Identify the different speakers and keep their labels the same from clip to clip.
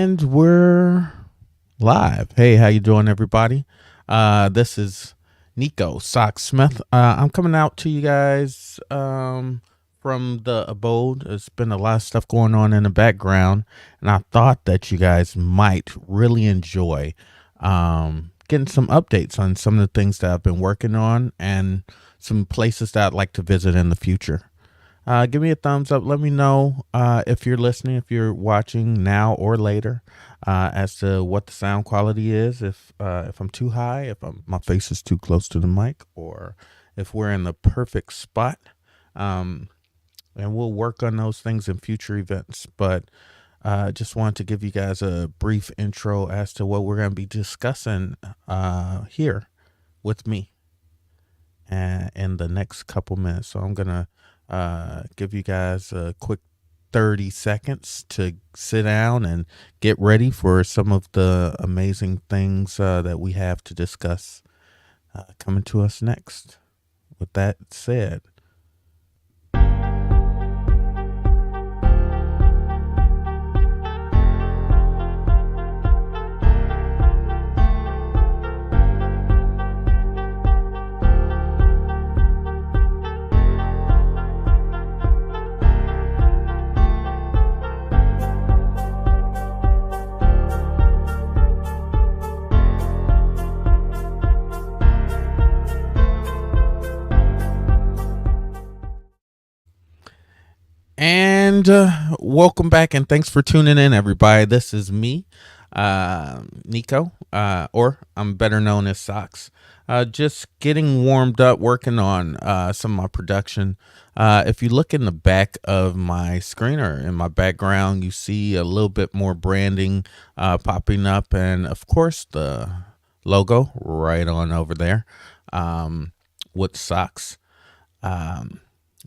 Speaker 1: And we're live. Hey, how you doing, everybody? This is Nico Socksmith. I'm coming out to you guys from the abode. There's been a lot of stuff going on in the background, and I thought that you guys might really enjoy getting some updates on some of the things that I've been working on and some places that I'd like to visit in the future. Give me a thumbs up. Let me know if you're listening, if you're watching now or later, as to what the sound quality is. If I'm too high, if my face is too close to the mic, or if we're in the perfect spot. And we'll work on those things in future events. But just wanted to give you guys a brief intro as to what we're going to be discussing here with me in the next couple minutes. So I'm going to give you guys a quick 30 seconds to sit down and get ready for some of the amazing things that we have to discuss coming to us next. With that said, and welcome back, and thanks for tuning in, everybody. This is me, Nico, or I'm better known as Socks. Just getting warmed up, working on some of my production. If you look in the back of my screen or in my background, you see a little bit more branding popping up, and of course the logo right on over there with Socks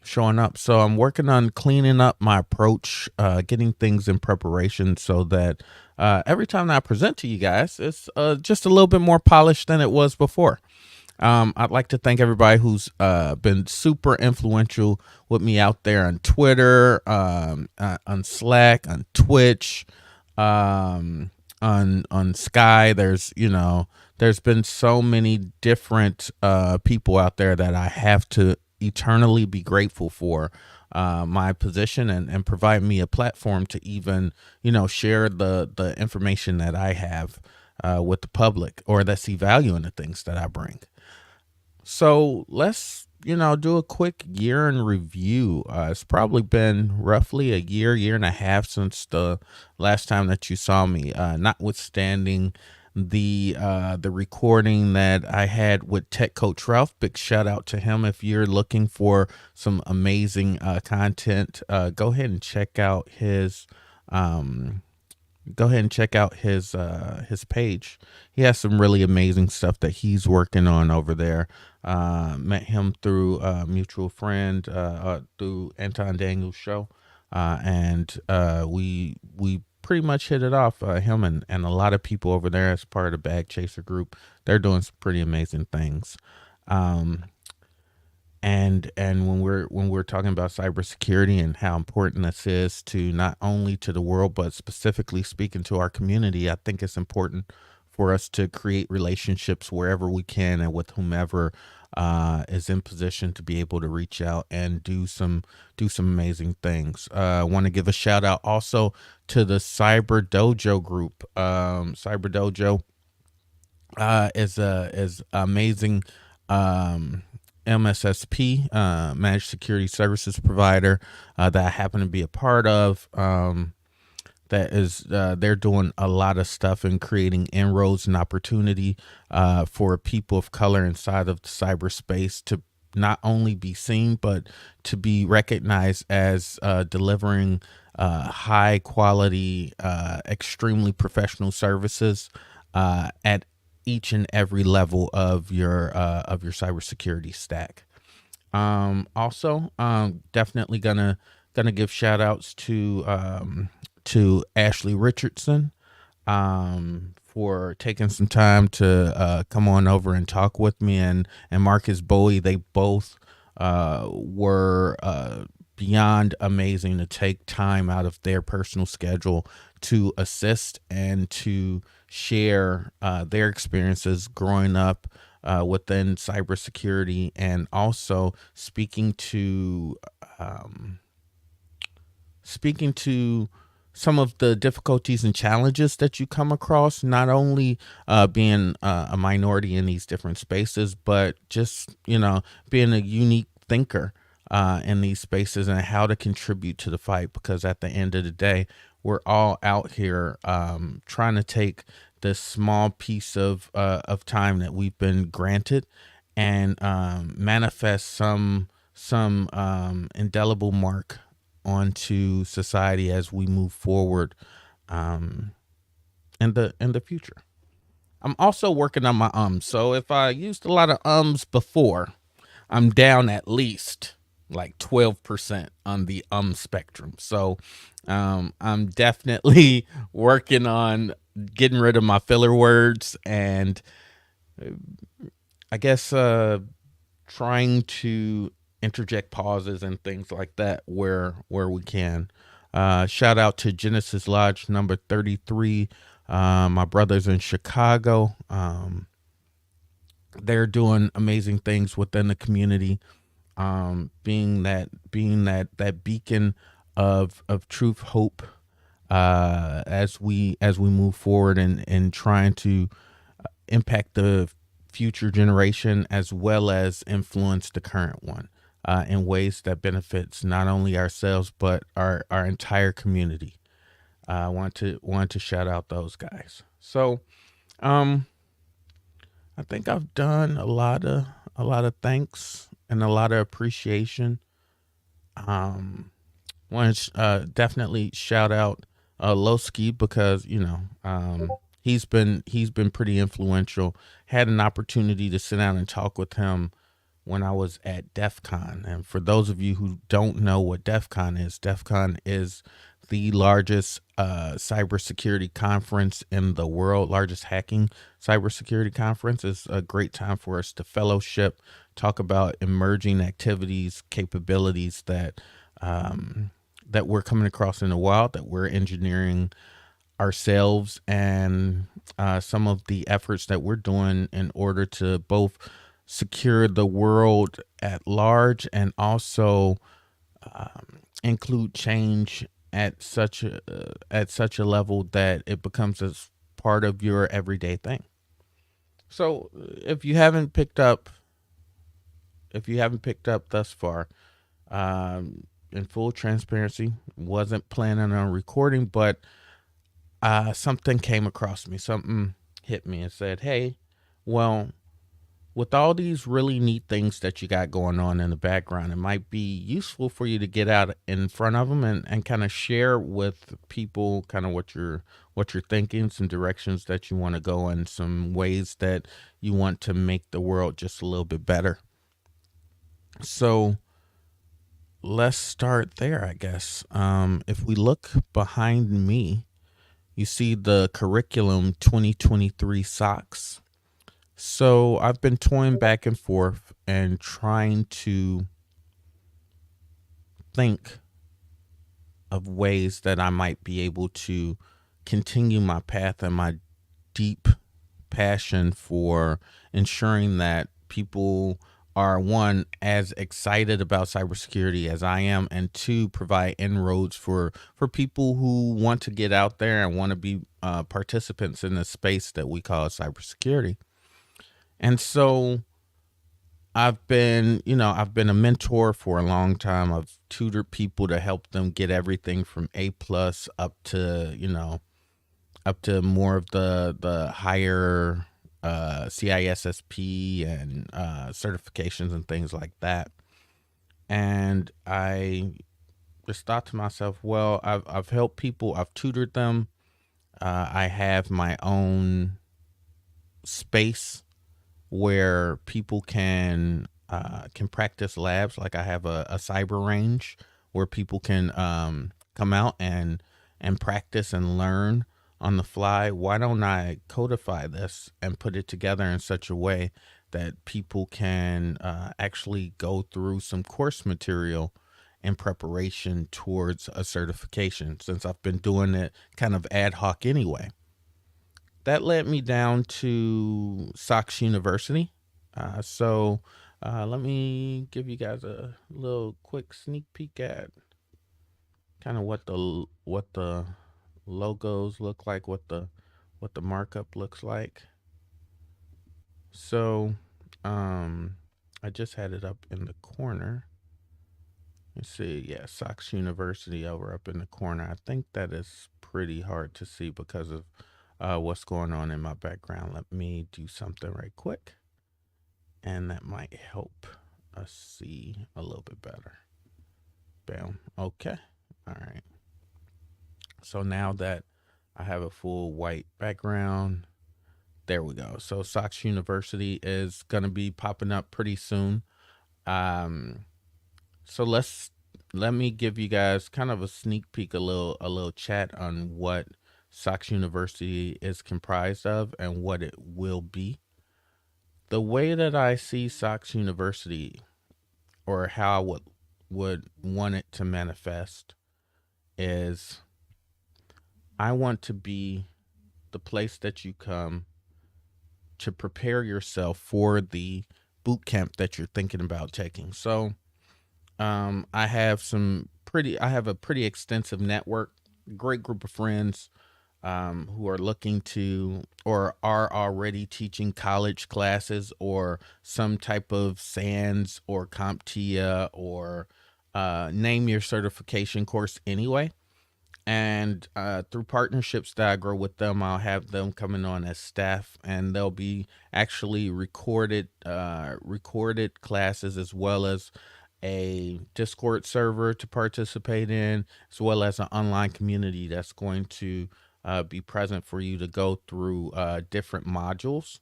Speaker 1: showing up. So I'm working on cleaning up my approach, getting things in preparation so that every time that I present to you guys, it's just a little bit more polished than it was before. I'd like to thank everybody who's been super influential with me out there on Twitter, on Slack, on Twitch, on Sky. There's been so many different people out there that I have to eternally be grateful for my position and provide me a platform to even share the information that I have with the public, or that see value in the things that I bring. So let's do a quick year in review. It's probably been roughly a year and a half since the last time that you saw me, notwithstanding the recording that I had with Tech Coach Ralph. Big shout out to him. If you're looking for some amazing content, go ahead and check out his page. He has some really amazing stuff that he's working on over there. Met him through a mutual friend, through Anton Daniel's show, and we pretty much hit it off. Him and a lot of people over there as part of the Bag Chaser group, they're doing some pretty amazing things. And when we're talking about cybersecurity and how important this is to not only to the world, but specifically speaking to our community, I think it's important for us to create relationships wherever we can and with whomever is in position to be able to reach out and do some amazing things. I want to give a shout out also to the Cyber Dojo group. Cyber Dojo is amazing MSSP, managed security services provider, that I happen to be a part of. They're doing a lot of stuff and creating inroads and opportunity for people of color inside of the cyberspace to not only be seen, but to be recognized as delivering high quality, extremely professional services at each and every level of your cybersecurity stack. Also, definitely gonna give shout outs to Ashley Richardson for taking some time to come on over and talk with me, and Marcus Bowie. They both were beyond amazing to take time out of their personal schedule to assist and to share their experiences growing up within cybersecurity, and also um, speaking to some of the difficulties and challenges that you come across, not only being a minority in these different spaces, but just, being a unique thinker in these spaces, and how to contribute to the fight. Because at the end of the day, we're all out here trying to take this small piece of time that we've been granted, and manifest some indelible mark onto society as we move forward um, in the future. I'm also working on my ums. So if I used a lot of ums before, I'm down at least like 12% on the spectrum. So I'm definitely working on getting rid of my filler words, and I guess trying to interject pauses and things like that where we can. Shout out to Genesis Lodge number 33. My brothers in Chicago. They're doing amazing things within the community. Being that beacon of truth, hope, as we move forward, and trying to impact the future generation as well as influence the current one in ways that benefits not only ourselves but our entire community. I want to shout out those guys. So um, I think I've done a lot of thanks and a lot of appreciation. Um, Want to definitely shout out Lowski, because he's been pretty influential. Had an opportunity to sit down and talk with him when I was at DEF CON. And for those of you who don't know what DEF CON is the largest cybersecurity conference in the world, largest hacking cybersecurity conference. It's a great time for us to fellowship, talk about emerging activities, capabilities that we're coming across in the wild, that we're engineering ourselves, and some of the efforts that we're doing in order to both secure the world at large, and also include change at such a level that it becomes as part of your everyday thing. So if you haven't picked up thus far, in full transparency, wasn't planning on recording, but something came across me. Something hit me and said, "Hey, well, with all these really neat things that you got going on in the background, it might be useful for you to get out in front of them, and kind of share with people kind of what you're thinking, some directions that you want to go, and some ways that you want to make the world just a little bit better." So let's start there, I guess. If we look behind me, you see the curriculum 2023 socks. So I've been toying back and forth and trying to think of ways that I might be able to continue my path and my deep passion for ensuring that people are, one, as excited about cybersecurity as I am, and two, provide inroads for people who want to get out there and want to be participants in the space that we call cybersecurity. And so I've been a mentor for a long time. I've tutored people to help them get everything from A plus up to more of the higher CISSP and certifications and things like that. And I just thought to myself, well, I've helped people, I've tutored them. I have my own space where people can practice labs. Like, I have a cyber range where people can come out and practice and learn on the fly. Why don't I codify this and put it together in such a way that people can actually go through some course material in preparation towards a certification, since I've been doing it kind of ad hoc anyway. That led me down to Sox University. Let me give you guys a little quick sneak peek at kind of what the logos look like, what the markup looks like. So, um, I just had it up in the corner. Let's see, yeah, Sox University over up in the corner. I think that is pretty hard to see because of what's going on in my background. Let me do something right quick, and that might help us see a little bit better. Bam. Okay. All right. So now that I have a full white background, there we go. So Sox University is going to be popping up pretty soon. Um, so let me give you guys kind of a sneak peek, a little chat on what Sox University is comprised of and what it will be. The way that I see Sox University, or how I would want it to manifest, is I want to be the place that you come to prepare yourself for the boot camp that you're thinking about taking. So, I have a pretty extensive network, great group of friends who are looking to or are already teaching college classes or some type of SANS or CompTIA or name your certification course anyway. And through partnerships that I grow with them, I'll have them coming on as staff, and they'll be actually recorded classes, as well as a Discord server to participate in, as well as an online community that's going to be present for you to go through different modules.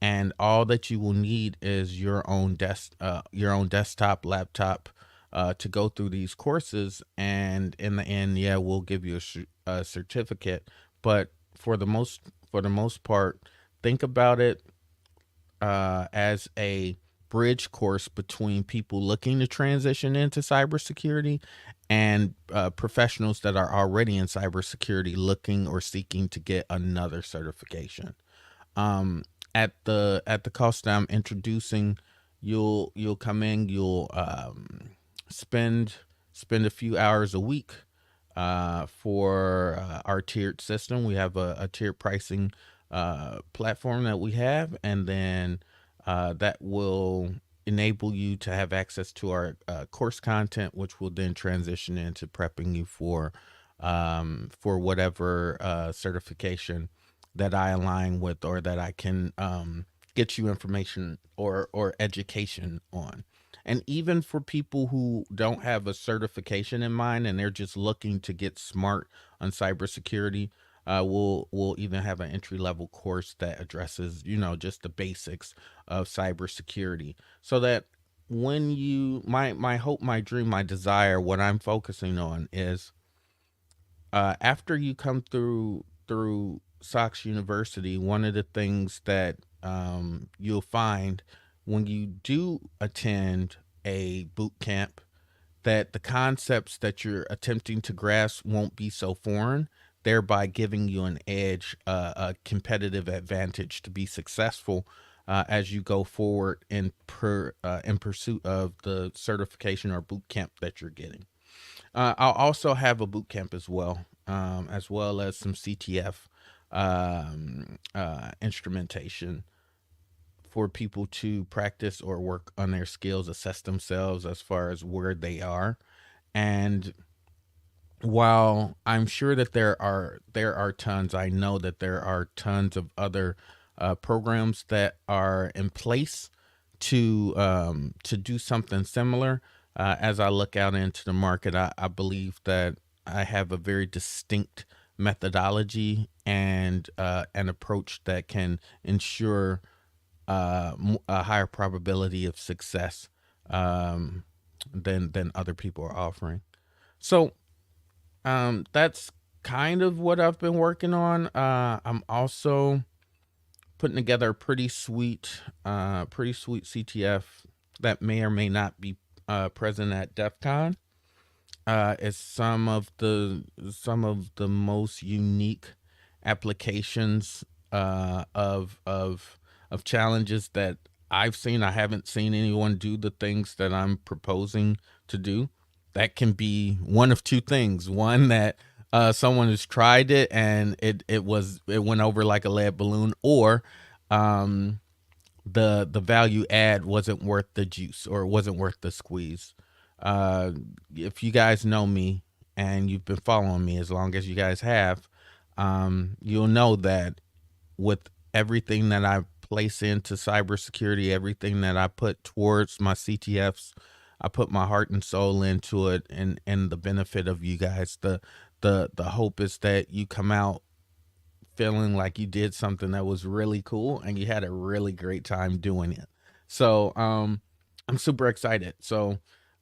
Speaker 1: And all that you will need is your own desktop, laptop, to go through these courses. And in the end, yeah, we'll give you a certificate. But for the most part, think about it as a bridge course between people looking to transition into cybersecurity and professionals that are already in cybersecurity looking or seeking to get another certification. um at the cost that I'm introducing, you'll come in, you'll spend spend a few hours a week for our tiered system. We have a tiered pricing platform that we have, and then that will enable you to have access to our course content, which will then transition into prepping you for whatever certification that I align with, or that I can get you information or education on. And even for people who don't have a certification in mind and they're just looking to get smart on cybersecurity, we'll even have an entry level course that addresses, just the basics of cybersecurity, so that when my hope, my dream, my desire, what I'm focusing on is, after you come through Sox University, one of the things that you'll find when you do attend a boot camp, that the concepts that you're attempting to grasp won't be so foreign, thereby giving you an edge, a competitive advantage to be successful as you go forward in pursuit of the certification or boot camp that you're getting. I'll also have a boot camp as well as some CTF instrumentation for people to practice or work on their skills, assess themselves as far as where they are. And while I'm sure that there are tons, I know that there are tons of other programs that are in place to do something similar. As I look out into the market, I believe that I have a very distinct methodology and an approach that can ensure a higher probability of success um, than other people are offering. So that's kind of what I've been working on. I'm also putting together a pretty sweet CTF that may or may not be present at DEF CON. is some of the most unique applications of challenges that I've seen. I haven't seen anyone do the things that I'm proposing to do. That can be one of two things. One, that someone has tried it and it went over like a lead balloon, or um, the value add wasn't worth the juice, or it wasn't worth the squeeze. Uh, if you guys know me and you've been following me as long as you guys have, you'll know that with everything that I place into cybersecurity, everything that I put towards my CTFs, I put my heart and soul into it, and the benefit of you guys. The hope is that you come out feeling like you did something that was really cool and you had a really great time doing it. So I'm super excited. So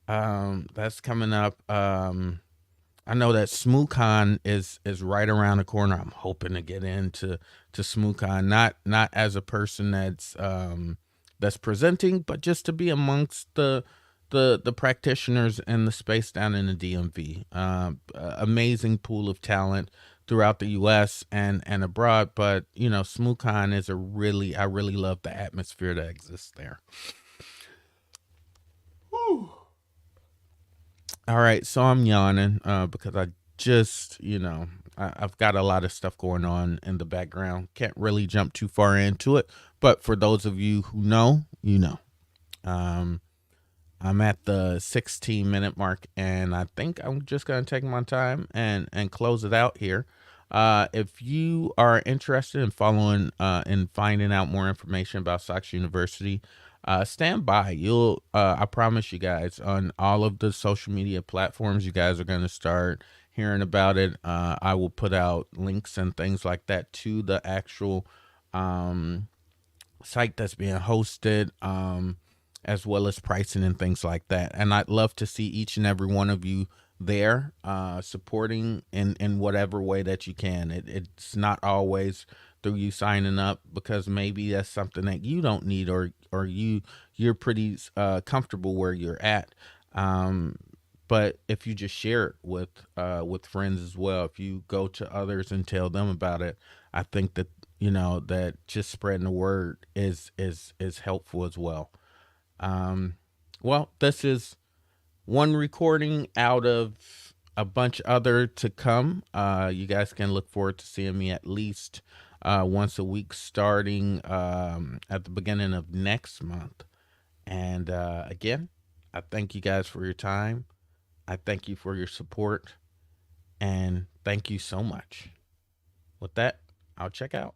Speaker 1: that's coming up. I know that SmooCon is right around the corner. I'm hoping to get into to SmooCon, not as a person that's presenting, but just to be amongst the practitioners in the space down in the DMV. Amazing pool of talent throughout the U.S. and abroad. But SmooCon is I really love the atmosphere that exists there. All right, so I'm yawning because I just, I've got a lot of stuff going on in the background. Can't really jump too far into it, but for those of you who know, you know. Um, I'm at the 16-minute mark, and I think I'm just gonna take my time and close it out here. If you are interested in following and finding out more information about Sox University, stand by. I promise you guys, on all of the social media platforms, you guys are gonna start hearing about it. I will put out links and things like that to the actual um, site that's being hosted, as well as pricing and things like that. And I'd love to see each and every one of you there, supporting in whatever way that you can. It's not always through you signing up, because maybe that's something that you don't need, or you're pretty comfortable where you're at. Um, but if you just share it with friends as well, if you go to others and tell them about it, I think that that just spreading the word is helpful as well. Um, well, this is one recording out of a bunch other to come. You guys can look forward to seeing me at least once a week, starting at the beginning of next month. And again, I thank you guys for your time. I thank you for your support, and thank you so much. With that, I'll check out.